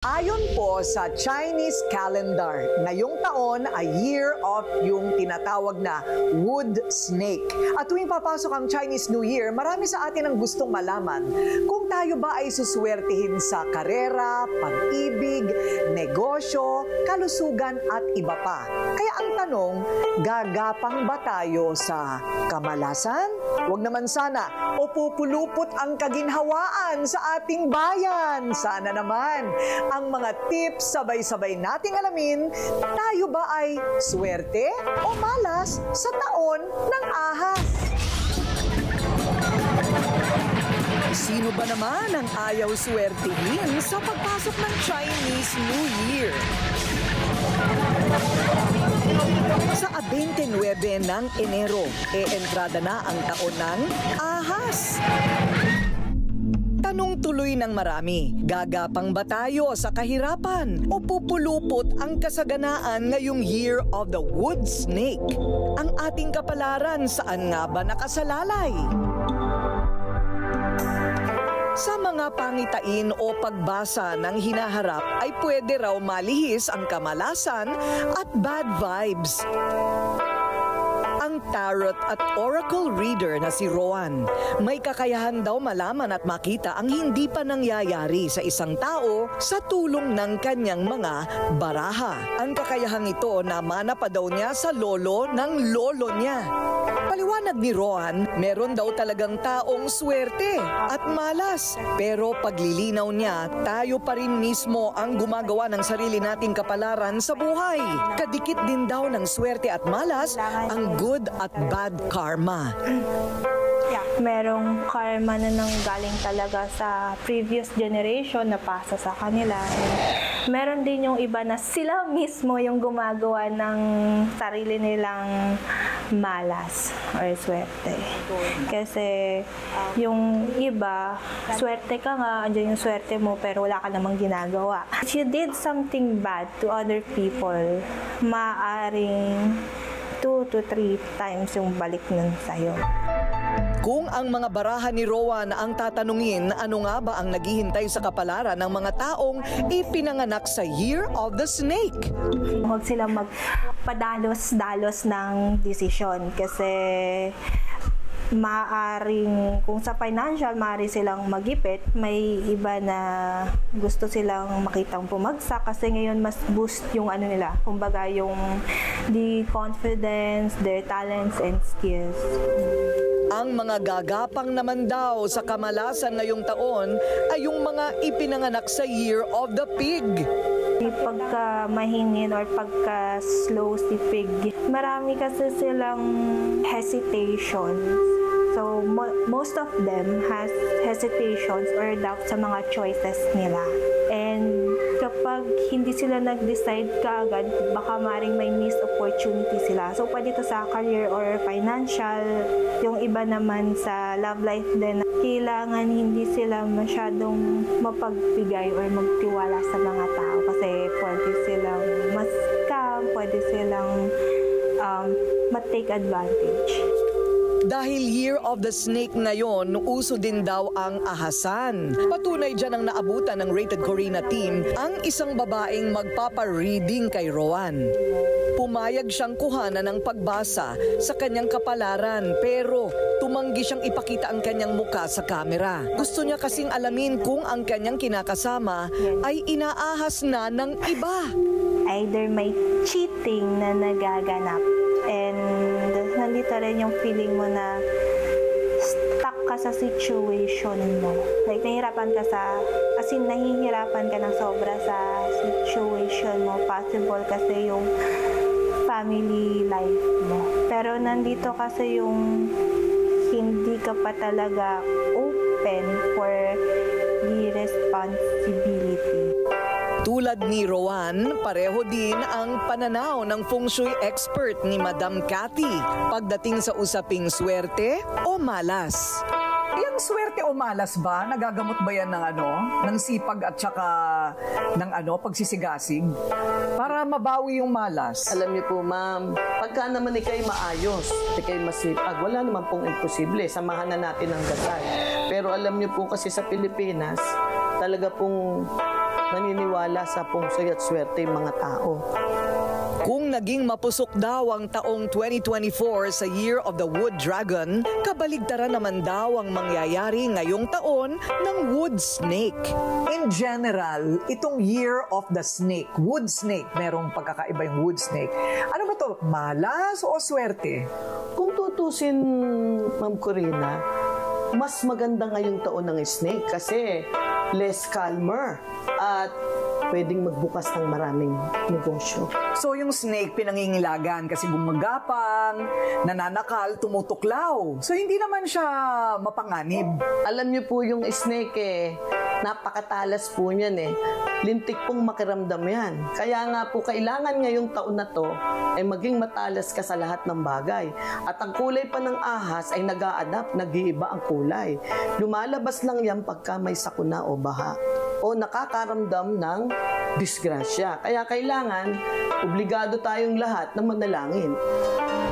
Ayon po sa Chinese calendar, ngayong taon ay year of yung tinatawag na wood snake. At tuwing papasok ang Chinese New Year, marami sa atin ang gustong malaman kung tayo ba ay suswertihin sa karera, pag-ibig, negosyo, kalusugan at iba pa. Kaya ang tanong, gagapang ba tayo sa kamalasan? Huwag naman sana, o pupulupot ang kaginhawaan sa ating bayan. Sana naman. Ang mga tips sabay-sabay nating alamin, tayo ba ay swerte o malas sa taon ng ahas? Sino ba naman ang ayaw swertihin sa pagpasok ng Chinese New Year? Sa 29 ng Enero, entrada na ang taon ng ahas. Tanong tuloy ng marami, gagapang ba tayo sa kahirapan o pupulupot ang kasaganaan ngayong Year of the Wood Snake? Ang ating kapalaran saan nga ba nakasalalay? Sa mga pangitain o pagbasa ng hinaharap ay pwede raw malihis ang kamalasan at bad vibes. Ang tarot at oracle reader na si Rowan, may kakayahan daw malaman at makita ang hindi pa nangyayari sa isang tao sa tulong ng kanyang mga baraha. Ang kakayahang ito namana pa daw niya sa lolo ng lolo niya. Paliwanag ni Rowan, meron daw talagang taong swerte at malas. Pero paglilinaw niya, tayo pa rin mismo ang gumagawa ng sarili nating kapalaran sa buhay. Kadikit din daw ng swerte at malas ang good at bad karma. Merong karma na nanggaling talaga sa previous generation na pasa sa kanila. Meron din yung iba na sila mismo yung gumagawa ng sarili nilang malas or swerte. Kasi yung iba, swerte ka nga, andyan yung swerte mo pero wala ka namang ginagawa. If you did something bad to other people, maaring 2 to 3 times yung balik nun sa'yo. Kung ang mga baraha ni Rowan ang tatanungin, ano nga ba ang naghihintay sa kapalaran ng mga taong ipinanganak sa Year of the Snake? Huwag silang magpadalos-dalos ng desisyon kasi maaring, kung sa financial, maaari silang magipit. May iba na gusto silang makitang pumagsak kasi ngayon mas boost yung ano nila, kumbaga yung the confidence, their talents and skills. Ang mga gagapang naman daw sa kamalasan ngayong taon ay yung mga ipinanganak sa Year of the Pig. Pagka mahingin or pagka slow si pig, marami kasi silang hesitations. So, most of them has hesitations or doubt sa mga choices nila. And kapag hindi sila nag-decide kaagad, baka maring may missed opportunity sila. So, pwede ito sa career or financial. Yung iba naman sa love life din, kailangan hindi sila masyadong mapagbigay or magtiwala sa mga tao. Kasi pwede silang ma-scam, pwede silang ma-take advantage. Dahil Year of the Snake ngayon, uso din daw ang ahasan. Patunay dyan ang naabutan ng Rated Corina team ang isang babaeng magpapa-reading kay Rowan. Pumayag siyang kuhanan ng pagbasa sa kanyang kapalaran pero tumanggi siyang ipakita ang kanyang muka sa kamera. Gusto niya kasing alamin kung ang kanyang kinakasama ay inaahas na ng iba. Either may cheating na nagaganap and nandito rin yung feeling mo na stuck ka sa situation mo. Like, nahihirapan ka nahihirapan ka ng sobra sa situation mo. Possible kasi yung family life mo. Pero nandito kasi yung hindi ka pa talaga open for the responsibility. Tulad ni Rowan, pareho din ang pananaw ng feng shui expert ni Madam Cathy pagdating sa usaping swerte o malas. Yung swerte o malas ba, nagagamot ba yan ng sipag at saka ng pagsisigasig para mabawi yung malas? Alam niyo po, ma'am, pagka naman ikay maayos, ikay masipag, wala naman pong imposible, samahan na natin ang dasal. Pero alam niyo po kasi sa Pilipinas, talaga pong naniniwala sa pungsoy at swerte yung mga tao. Kung naging mapusok daw ang taong 2024 sa Year of the Wood Dragon, kabaligtaran naman daw ang mangyayari ngayong taon ng Wood Snake. In general, itong Year of the Snake, Wood Snake, merong pagkakaiba yung Wood Snake. Ano ba to? Malas o swerte? Kung tutusin, Ma'am Corina, mas maganda ngayong taon ng snake kasi less calmer at pwedeng magbukas ng maraming negosyo. So yung snake pinangingilagan kasi gumagapang, nananakal, tumutuklaw. So hindi naman siya mapanganib. Alam niyo po yung snake napakatalas po niyan Lintik pong makiramdam yan. Kaya nga po kailangan ngayong taon na to ay maging matalas ka sa lahat ng bagay. At ang kulay pa ng ahas ay nag-a-adapt, nag-iiba ang kulay. Lumalabas lang yan pagka may sakuna o baha o nakakaramdam ng disgrasya. Kaya kailangan, obligado tayong lahat na manalangin.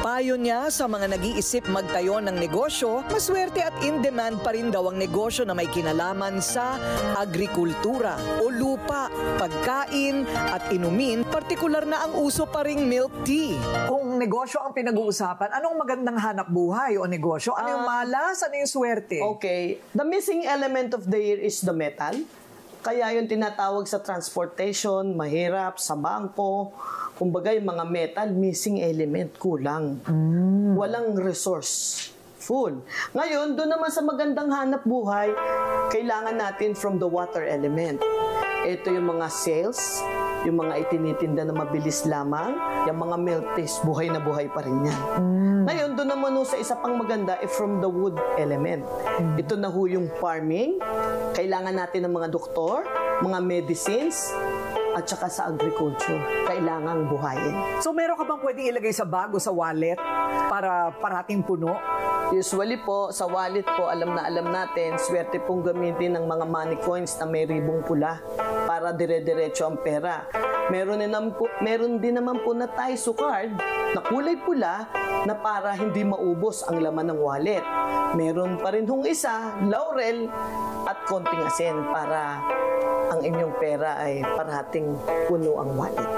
Payo niya sa mga nag-iisip magtayo ng negosyo, maswerte at in-demand pa rin daw ang negosyo na may kinalaman sa agrikultura o lupa, pagkain at inumin, partikular na ang uso pa ring milk tea. Kung negosyo ang pinag-uusapan, anong magandang hanap buhay o negosyo? Ano yung malas? Ano yung swerte? Okay. The missing element of the year is the metal. Kaya yung tinatawag sa transportation, mahirap, sa bangko, kumbaga yung mga metal, missing element, kulang. Walang resource. Full. Ngayon, doon naman sa magandang hanap buhay, kailangan natin from the water element. Ito yung mga sales, yung mga itinitinda na mabilis lamang, yung mga milk taste, buhay na buhay pa rin yan. Ngayon, doon naman sa isa pang maganda, from the wood element. Ito na yung farming, kailangan natin ng mga doktor, mga medicines, at saka sa agriculture, kailangang buhayin. So meron ka bang pwedeng ilagay sa bag o sa wallet para parating puno? Usually po, sa wallet po, alam natin, swerte pong gamitin ng mga money coins na may ribong pula para dire-diretso ang pera. Meron din naman po na Taiso card na kulay pula na para hindi maubos ang laman ng wallet. Meron pa rin isa, laurel at konting asin para ang inyong pera ay parating puno ang wallet.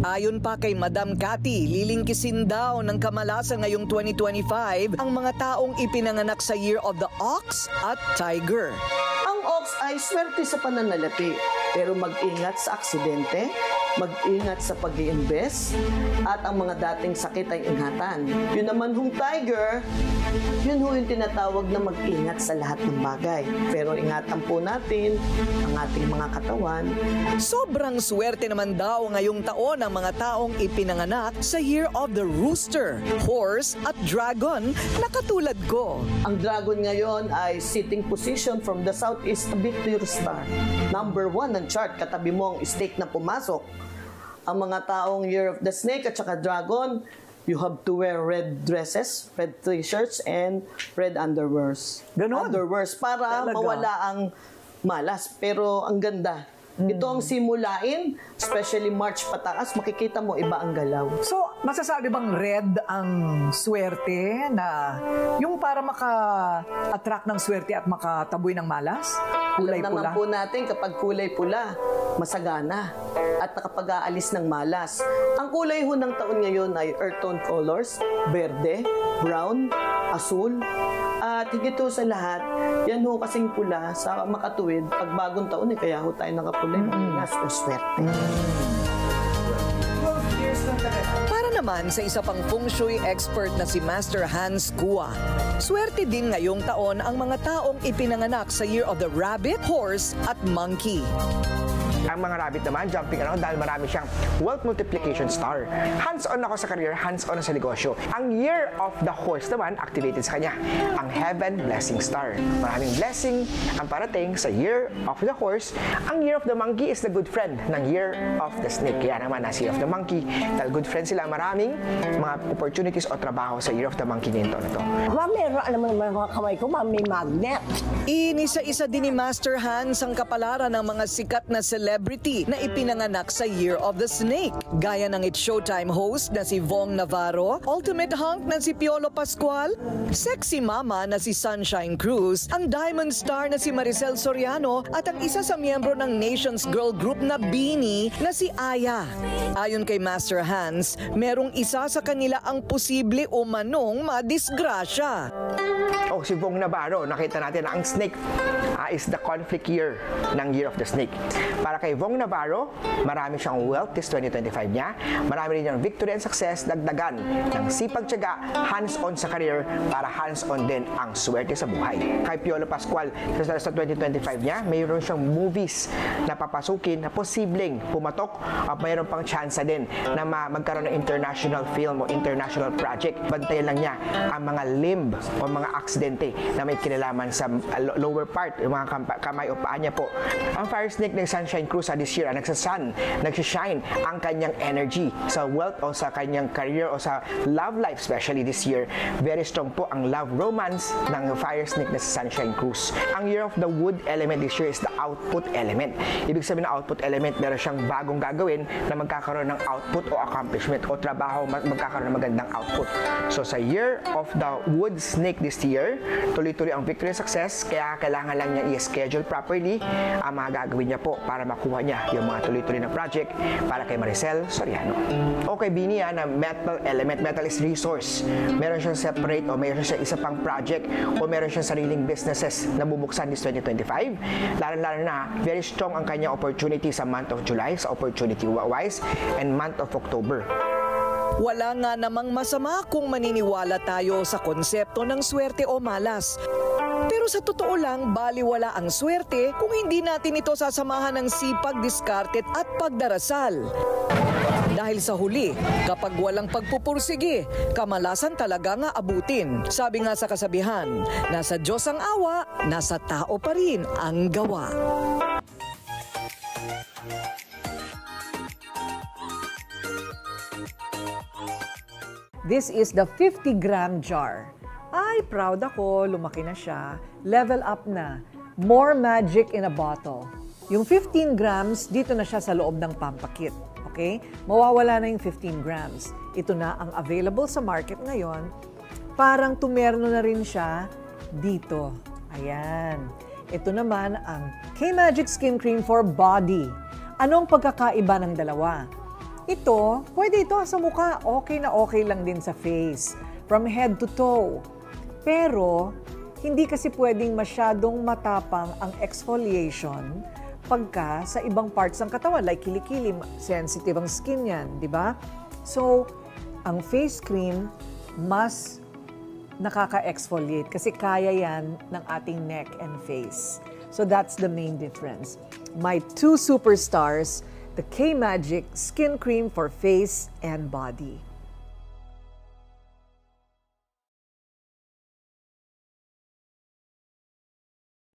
Ayon pa kay Madam Cathy, lilingkisin daw ng kamalasan ngayong 2025 ang mga taong ipinanganak sa Year of the Ox at Tiger. Ang ox ay swerte sa pananalapi, pero mag-ingat sa aksidente, mag-ingat sa pag-i-invest, at ang mga dating sakit ay ingatan. Yun naman tiger, yun yung tinatawag na mag-ingat sa lahat ng bagay. Pero ingatan po natin ang ating mga katawan. Sobrang swerte naman daw ngayong taon ang mga taong ipinanganak sa Year of the Rooster, Horse at Dragon na katulad ko. Ang dragon ngayon ay sitting position from the southeast, a bit to your star. Number 1 ng chart, katabi mo ang snake na pumasok. Ang mga taong Year of the Snake at saka Dragon, you have to wear red dresses, red t-shirts, and red underwears. Ganon? Underwears para Talaga? mawala ang malas. Pero ang ganda. Ito ang simulain, especially March pataas, makikita mo iba ang galaw. So, masasabi bang red ang swerte na yung para maka-attract ng swerte at makataboy ng malas? Kulay Alam naman pula? po natin kapag kulay pula, masagana at nakapag-aalis ng malas. Ang kulay ng taon ngayon ay earth tone colors, berde, brown, asul, at higit sa lahat, yan kasing pula sa makatuwid, pag bagong taon kaya tayo nakapulay, mangingas o swerte. Para naman sa isa pang feng shui expert na si Master Hans Kua, swerte din ngayong taon ang mga taong ipinanganak sa Year of the Rabbit, Horse at Monkey. Ang mga rabbit naman, jumping around dahil marami siyang wealth multiplication star. Hands-on ako sa career, hands-on sa negosyo. Ang Year of the Horse naman, activated sa kanya, ang Heaven Blessing Star. Maraming blessing ang parating sa Year of the Horse. Ang Year of the Monkey is the good friend ng Year of the Snake. Kaya naman, nasa Year of the Monkey, dahil good friend sila, maraming mga opportunities o trabaho sa Year of the Monkey ngayong taon na to. Ma'am, meron, alam mo naman mga kamay ko, ma'am, may magnet. Inisa-isa din ni Master Hans ang kapalaran ng mga sikat na celebrity celebrity na ipinanganak sa Year of the Snake. Gaya ng It's Showtime host na si Vong Navarro, ultimate hunk na si Piolo Pascual, sexy mama na si Sunshine Cruz, ang diamond star na si Maricel Soriano at ang isa sa miyembro ng Nations Girl Group na Beanie na si Aya. Ayon kay Master Hans, merong isa sa kanila ang posible o manong madisgrasya. Si Vong Navarro, nakita natin na ang snake is the conflict year ng Year of the Snake. Para kay Vong Navarro, marami siyang wealth this 2025 niya. Marami rin niyang victory and success, dagdagan ng sipag-tiyaga, hands-on sa career para hands-on din ang swerte sa buhay. Kay Piolo Pascual, sa 2025 niya, mayroon siyang movies na papasukin na posibleng pumatok at mayroon pang chance din na magkaroon ng international film o international project. Bantayan lang niya ang mga limb o mga aksidente na may kinalaman sa lower part, yung mga kamay o paa niya po. Ang fire snake ng Sunshine Cruz this year, nagsishine ang kanyang energy sa wealth o sa kanyang career o sa love life, especially this year. Very strong po ang love romance ng fire snake na Sunshine Cruz. Ang Year of the Wood element this year is the output element. Ibig sabihin ng output element, meron siyang bagong gagawin na magkakaroon ng output o accomplishment o trabaho, magkakaroon ng magandang output. So sa Year of the Wood snake this year, tuloy-tuloy ang victory and success, kaya kailangan lang niya i-schedule properly ang mga gagawin niya po para makuha niya yung mga tuloy-tuloy na project para kay Maricel Soriano. Okay, Bini, na metal element. Metal is resource. Meron siyang separate o meron siyang isa pang project o meron siyang sariling businesses na bubuksan this 2025. Lalo na, very strong ang kanyang opportunity sa month of July, sa opportunity-wise, and month of October. Wala nga namang masama kung maniniwala tayo sa konsepto ng swerte o malas. Pero sa totoo lang, baliwala ang swerte kung hindi natin ito sasamahan ng sipag, diskarte at pagdarasal. Dahil sa huli, kapag walang pagpupursige, kamalasan talaga nga abutin. Sabi nga sa kasabihan, nasa Diyos ang awa, nasa tao pa rin ang gawa. This is the 50-gram jar. Ay, proud ako, lumaki na siya. Level up na. More magic in a bottle. Yung 15 grams, dito na siya sa loob ng pampakit. Okay? Mawawala na yung 15 grams. Ito na ang available sa market ngayon. Parang tumerno na rin siya dito. Ayan. Ito naman ang K-Magic Skin Cream for Body. Anong pagkakaiba ng dalawa? Ito, pwede ito sa mukha. Okay na okay lang din sa face. From head to toe. Pero, hindi kasi pwedeng masyadong matapang ang exfoliation pagka sa ibang parts ng katawan, like kilikili, sensitive ang skin yan, di ba? So, ang face cream, mas nakaka-exfoliate kasi kaya yan ng ating neck and face. So, that's the main difference. My two superstars, the K-Magic Skin Cream for Face and Body.